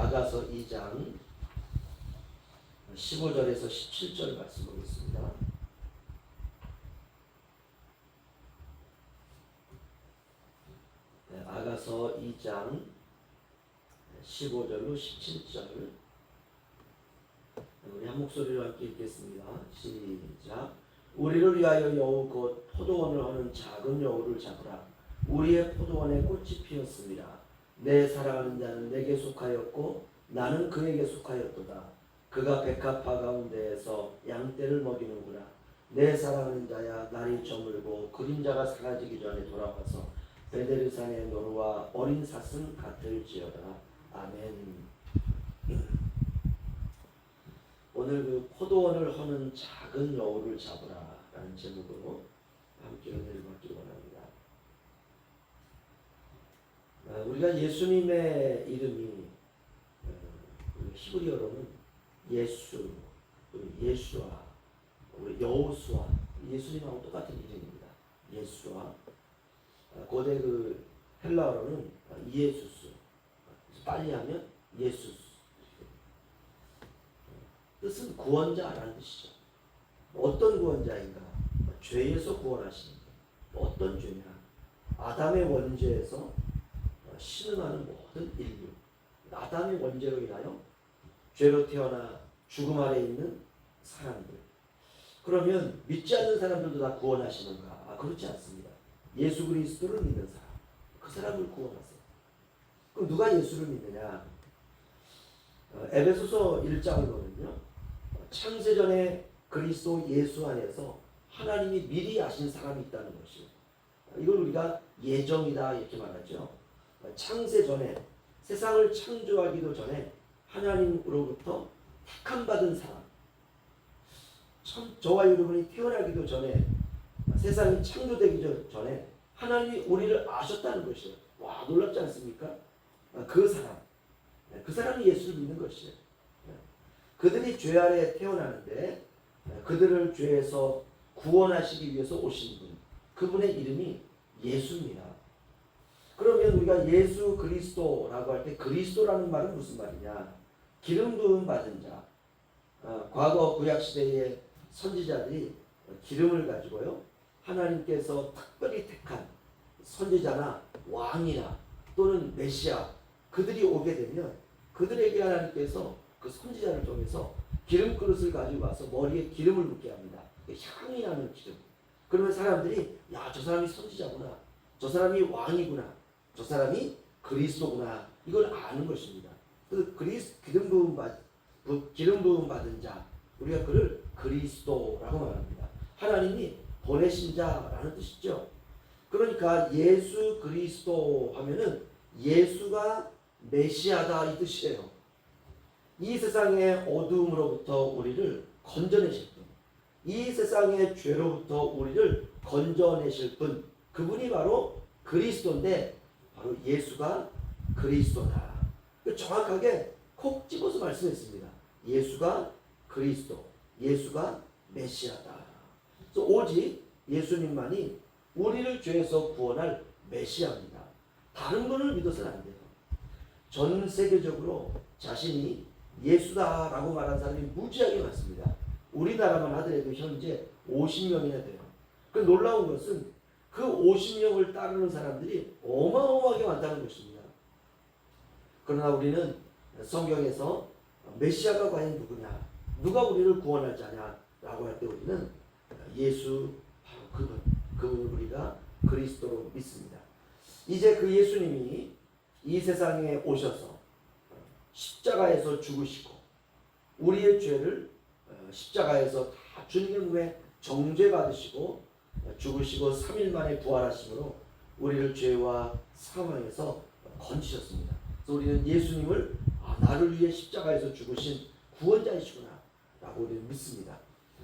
아가서 2장 15절에서 17절 말씀 보겠습니다. 아가서 2장 15절로 17절 우리 한 목소리로 함께 읽겠습니다. 시작. 우리를 위하여 여우 곧 포도원을 하는 작은 여우를 잡으라. 우리의 포도원에 꽃이 피었습니다. 내 사랑하는 자는 내게 속하였고 나는 그에게 속하였도다. 그가 백합화 가운데에서 양떼를 먹이는구나. 내 사랑하는 자야, 날이 저물고 그림자가 사라지기 전에 돌아와서 베데르산의 노루와 어린 사슴 같을지어다. 아멘. 오늘 그 포도원을 허는 작은 여우를 잡으라 라는 제목으로 함께 은혜를 받기 원합니다. 우리가 예수님의 이름이 히브리어로는 예수, 예수아, 여호수아, 예수님하고 똑같은 이름입니다. 예수아. 고대 그 헬라어로는 이에수스, 빨리 하면 예수스. 뜻은 구원자라는 뜻이죠. 어떤 구원자인가? 죄에서 구원하시는 분. 어떤 죄냐? 아담의 원죄에서 신음하는 모든 인류. 아담의 원죄로 인하여 죄로 태어나 죽음 아래 있는 사람들. 그러면 믿지 않는 사람들도 다 구원하시는가? 그렇지 않습니다. 예수 그리스도를 믿는 사람, 그 사람을 구원하세요. 그럼 누가 예수를 믿느냐? 에베소서 1장을 보면요, 창세전에 그리스도 예수 안에서 하나님이 미리 아신 사람이 있다는 것이요. 이걸 우리가 예정이다 이렇게 말하죠. 창세전에, 세상을 창조하기도 전에 하나님으로부터 택함받은 사람, 저와 여러분이 태어나기도 전에, 세상이 창조되기 전에 하나님이 우리를 아셨다는 것이에요. 와, 놀랍지 않습니까? 그 사람, 그 사람이 예수를 믿는 것이에요. 그들이 죄 아래 태어나는데 그들을 죄에서 구원하시기 위해서 오신 분, 그분의 이름이 예수입니다. 그러면 우리가 예수 그리스도라고 할 때 그리스도라는 말은 무슨 말이냐? 기름 부음 받은 자. 과거 구약 시대의 선지자들이 기름을 가지고요, 하나님께서 특별히 택한 선지자나 왕이나 또는 메시아, 그들이 오게 되면 그들에게 하나님께서 그 선지자를 통해서 기름 그릇을 가지고 와서 머리에 기름을 붓게 합니다. 향이 나는 기름. 그러면 사람들이, 야, 저 사람이 선지자구나, 저 사람이 왕이구나, 저 사람이 그리스도구나, 이걸 아는 것입니다. 그래서 기름 부음 받은 자, 우리가 그를 그리스도라고 말합니다. 하나님이 보내신 자라는 뜻이죠. 그러니까 예수 그리스도 하면은 예수가 메시아다 이 뜻이에요. 이 세상의 어두움으로부터 우리를 건져내실 분, 이 세상의 죄로부터 우리를 건져내실 분, 그분이 바로 그리스도인데, 바로 예수가 그리스도다. 정확하게 콕 집어서 말씀했습니다. 예수가 그리스도, 예수가 메시아다. 그래서 오직 예수님만이 우리를 죄에서 구원할 메시아입니다. 다른 분을 믿어서는 안 돼요. 전 세계적으로 자신이 예수다라고 말하는 사람이 무지하게 많습니다. 우리나라만 하더라도 현재 50명이나 돼요. 그 놀라운 것은 그 50명을 따르는 사람들이 어마어마하게 많다는 것입니다. 그러나 우리는 성경에서 메시아가 과연 누구냐, 누가 우리를 구원할 자냐라고 할 때 우리는 예수, 바로 그분을 우리가 그리스도로 믿습니다. 이제 그 예수님이 이 세상에 오셔서 십자가에서 죽으시고 우리의 죄를 십자가에서 다 주님 후에 정죄받으시고 죽으시고 3일 만에 부활하심으로 우리를 죄와 사망에서 건지셨습니다. 그래서 우리는 예수님을 나를 위해 십자가에서 죽으신 구원자이시구나 라고 우리는 믿습니다.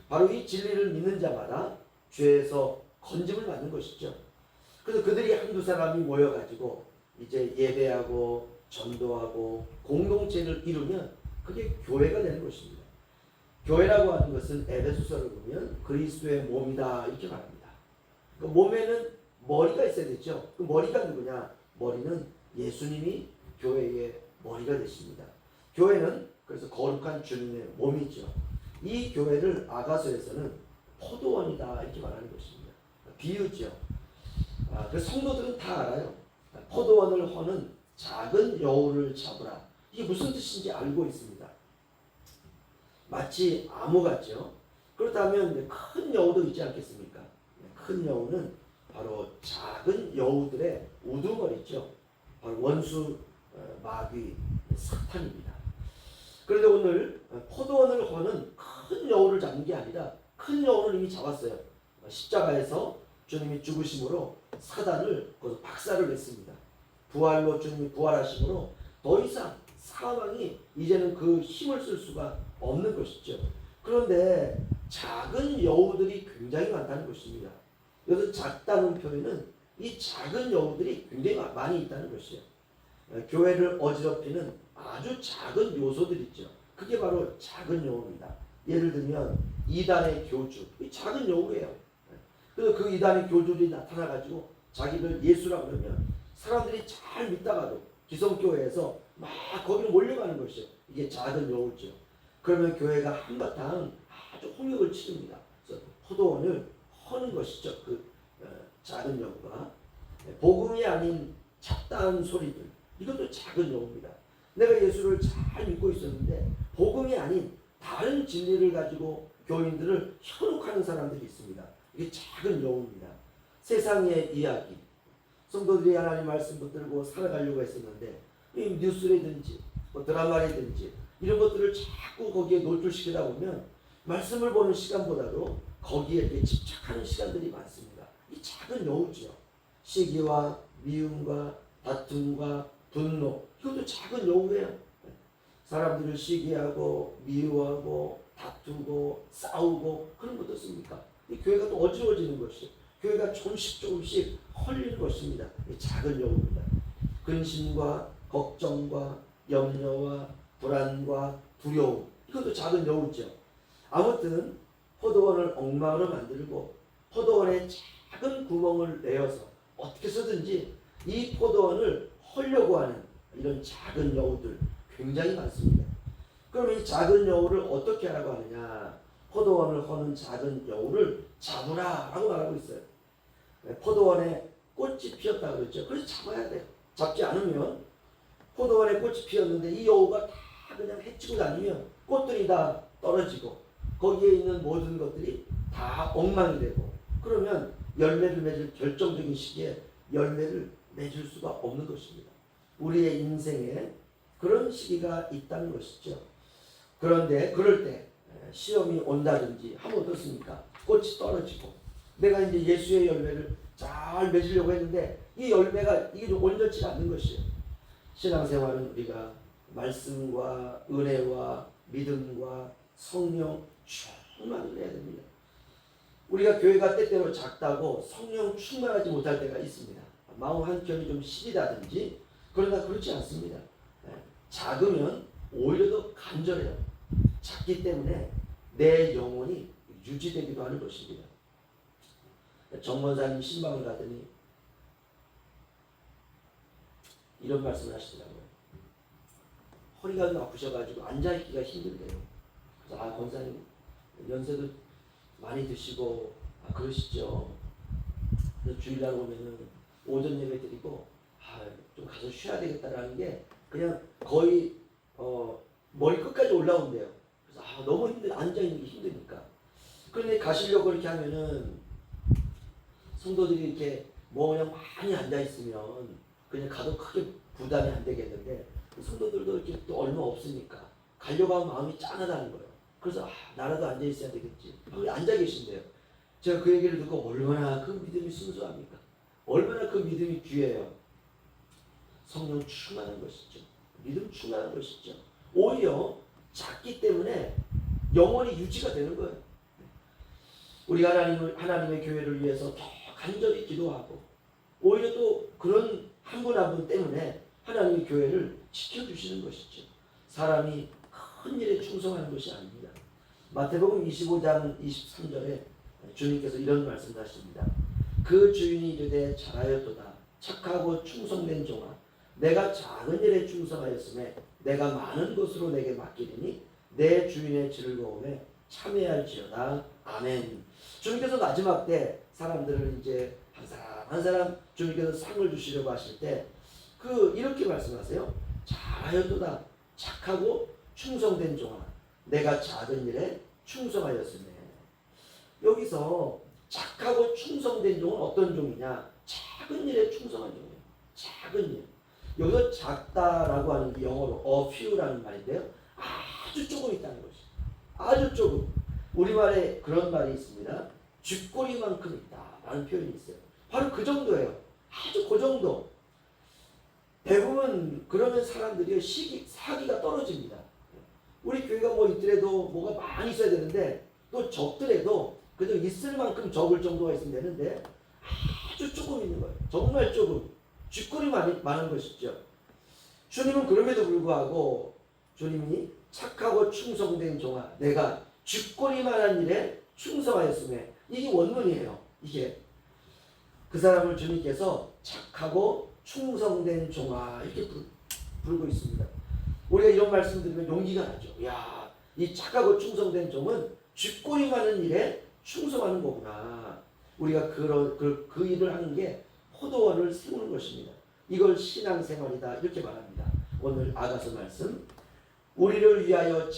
바로 이 진리를 믿는 자마다 죄에서 건짐을 받는 것이죠. 그래서 그들이 한두 사람이 모여가지고 이제 예배하고 전도하고 공동체를 이루면 그게 교회가 되는 것입니다. 교회라고 하는 것은 에베소서를 보면 그리스도의 몸이다 이렇게 말합니다. 그 몸에는 머리가 있어야 되죠. 그 머리가 누구냐? 머리는 예수님이 교회의 머리가 되십니다. 교회는 그래서 거룩한 주님의 몸이죠. 이 교회를 아가서에서는 포도원이다 이렇게 말하는 것입니다. 비유죠. 그래서 성도들은 다 알아요. 포도원을 허는 작은 여우를 잡으라. 이게 무슨 뜻인지 알고 있습니다. 마치 암호 같죠. 그렇다면 큰 여우도 있지 않겠습니까? 큰 여우는 바로 작은 여우들의 우두머리죠. 바로 원수 마귀 사탄입니다. 그런데 오늘 포도원을 허는 큰 여우를 잡는 게 아니라 큰 여우를 이미 잡았어요. 십자가에서 주님이 죽으심으로 사단을 거기서 박살을 냈습니다. 부활로 주님이 부활하심으로 더 이상 사망이 이제는 그 힘을 쓸 수가 없는 것이죠. 그런데 작은 여우들이 굉장히 많다는 것입니다. 여기서 작다는 표현은 이 작은 여우들이 굉장히 많이 있다는 것이에요. 교회를 어지럽히는 아주 작은 요소들 있죠. 그게 바로 작은 여우입니다. 예를 들면 이단의 교주, 이 작은 여우예요. 그래서 그 이단의 교주들이 나타나가지고 자기들 예수라고 그러면 사람들이 잘 믿다가도 기성교회에서 막 거기로 몰려가는 것이에요. 이게 작은 여우죠. 그러면 교회가 한바탕 아주 홍역을 치릅니다. 그래서 포도원을 허는 것이죠. 그 작은 여우가 복음이 아닌 잡다한 소리들, 이것도 작은 여우입니다. 내가 예수를 잘 믿고 있었는데 복음이 아닌 다른 진리를 가지고 교인들을 현혹하는 사람들이 있습니다. 이게 작은 여우입니다. 세상의 이야기, 성도들이 하나님 말씀 붙들고 살아가려고 했었는데 이 뉴스라든지 뭐 드라마라든지 이런 것들을 자꾸 거기에 노출시키다 보면 말씀을 보는 시간보다도 거기에 이렇게 집착하는 시간들이 많습니다. 이 작은 여우죠. 시기와 미움과 다툼과 분노, 이것도 작은 여우예요. 사람들을 시기하고 미워하고 다투고 싸우고 그런 것도 씁니까? 이 교회가 또 어지러워지는 것이에요. 교회가 조금씩 헐리는 것입니다. 이 작은 여우입니다. 근심과 걱정과 염려와 불안과 두려움, 이것도 작은 여우죠. 아무튼 포도원을 엉망으로 만들고 포도원에 작은 구멍을 내어서 어떻게 해서든지 이 포도원을 헐려고 하는 이런 작은 여우들 굉장히 많습니다. 그럼 이 작은 여우를 어떻게 하라고 하느냐? 포도원을 허는 작은 여우를 잡으라 라고 말하고 있어요. 포도원에 꽃이 피었다 그랬죠. 그래서 잡아야 돼요. 잡지 않으면 포도원에 꽃이 피었는데 이 여우가 다 그냥 해치고 다니면 꽃들이 다 떨어지고 거기에 있는 모든 것들이 다 엉망이 되고 그러면 열매를 맺을 결정적인 시기에 열매를 맺을 수가 없는 것입니다. 우리의 인생에 그런 시기가 있다는 것이죠. 그런데 그럴 때 시험이 온다든지 하면 어떻습니까? 꽃이 떨어지고 내가 이제 예수의 열매를 잘 맺으려고 했는데 이 열매가 이게 좀 온전치 않는 것이에요. 신앙생활은 우리가 말씀과 은혜와 믿음과 성령 충만을 해야 됩니다. 우리가 교회가 때때로 작다고 성령 충만하지 못할 때가 있습니다. 마음 한켠이 좀 시리다든지 그러나 그렇지 않습니다. 작으면 오히려 더 간절해요. 작기 때문에 내 영혼이 유지되기도 하는 것입니다. 정권사님 신방을 가더니 이런 말씀을 하시더라고요. 허리가 좀 아프셔가지고 앉아있기가 힘들대요. 그래서 권사님 연세도 많이 드시고 그러시죠. 그래서 주일날 오면은 오전 예배 드리고 좀 가서 쉬어야 되겠다라는 게 그냥 거의 머리 끝까지 올라온대요. 그래서 너무 앉아있는 게 힘드니까. 그런데 가시려고 이렇게 하면은 성도들이 이렇게 뭐 그냥 많이 앉아있으면 그냥 가도 크게 부담이 안 되겠는데 성도들도 이렇게 또 얼마 없으니까 가려고 하면 마음이 짠하다는 거예요. 그래서 나라도 앉아있어야 되겠지. 앉아 계신대요. 제가 그 얘기를 듣고 얼마나 그 믿음이 순수합니까? 얼마나 그 믿음이 귀해요. 성령 충만한 것이죠. 믿음 충만한 것이죠. 오히려 작기 때문에 영원히 유지가 되는 거예요. 우리가 하나님의 교회를 위해서 더 간절히 기도하고 오히려 또 그런 한 분 한 분 때문에 하나님의 교회를 지켜주시는 것이죠. 사람이 큰 일에 충성하는 것이 아닙니다. 마태복음 25장 23절에 주님께서 이런 말씀을 하십니다. 그 주인이 이르되 잘하였도다. 착하고 충성된 종아, 내가 작은 일에 충성하였음에 내가 많은 것으로 내게 맡기리니 내 주인의 즐거움에 참여할지어다. 아멘. 주님께서 마지막 때 사람들을 이제 한 사람 한 사람 주님께서 상을 주시려고 하실 때 이렇게 말씀하세요. 잘하였도다. 착하고 충성된 종아, 내가 작은 일에 충성하였으며. 여기서 착하고 충성된 종은 어떤 종이냐? 작은 일에 충성한 종이에요. 작은 일. 여기서 작다라고 하는 게 영어로 a few라는 말인데요. 아주 조금 있다는 것이. 아주 조금. 우리말에 그런 말이 있습니다. 쥐꼬리만큼 있다라는 표현이 있어요. 바로 그 정도예요. 아주 그 정도. 대부분 그러면 사람들이 사기가 떨어집니다. 우리 교회가 뭐 있더라도 뭐가 많이 있어야 되는데 또 적더라도 그저 있을 만큼 적을 정도가 있으면 되는데 아주 조금 있는 거예요. 정말 조금. 쥐꼬리 많은 것이죠. 주님은 그럼에도 불구하고 주님이 착하고 충성된 종아, 내가 쥐꼬리만한 일에 충성하였음에, 이게 원문이에요. 이게 그 사람을 주님께서 착하고 충성된 종아 이렇게 부르고 있습니다. 우리가 이런 말씀 들으면 용기가 나죠. 야, 이 착하고 충성된 종은 쥐꼬리 많은 일에 충성하는 거구나. 우리가 그 일을 하는 게 포도원을 세우는 것입니다. 이걸 신앙생활이다 이렇게 말합니다. 오늘 아가서 말씀, 우리를 위하여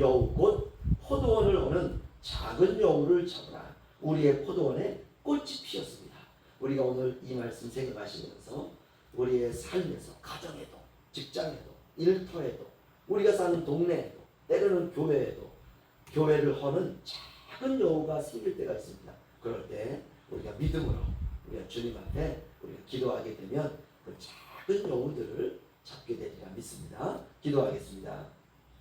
여우 곧 포도원을 오는 작은 여우를 잡으라. 우리의 포도원에 꽃이 피었습니다. 우리가 오늘 이 말씀 생각하시면서 우리의 삶에서, 가정에도, 직장에도, 일터에도, 우리가 사는 동네에도, 때로는 교회를 허는 작은 여우가 생길 때가 있습니다. 그럴 때 우리가 믿음으로 우리가 주님 앞에 우리가 기도하게 되면 그 작은 여우들을 잡게 되리라 믿습니다. 기도하겠습니다.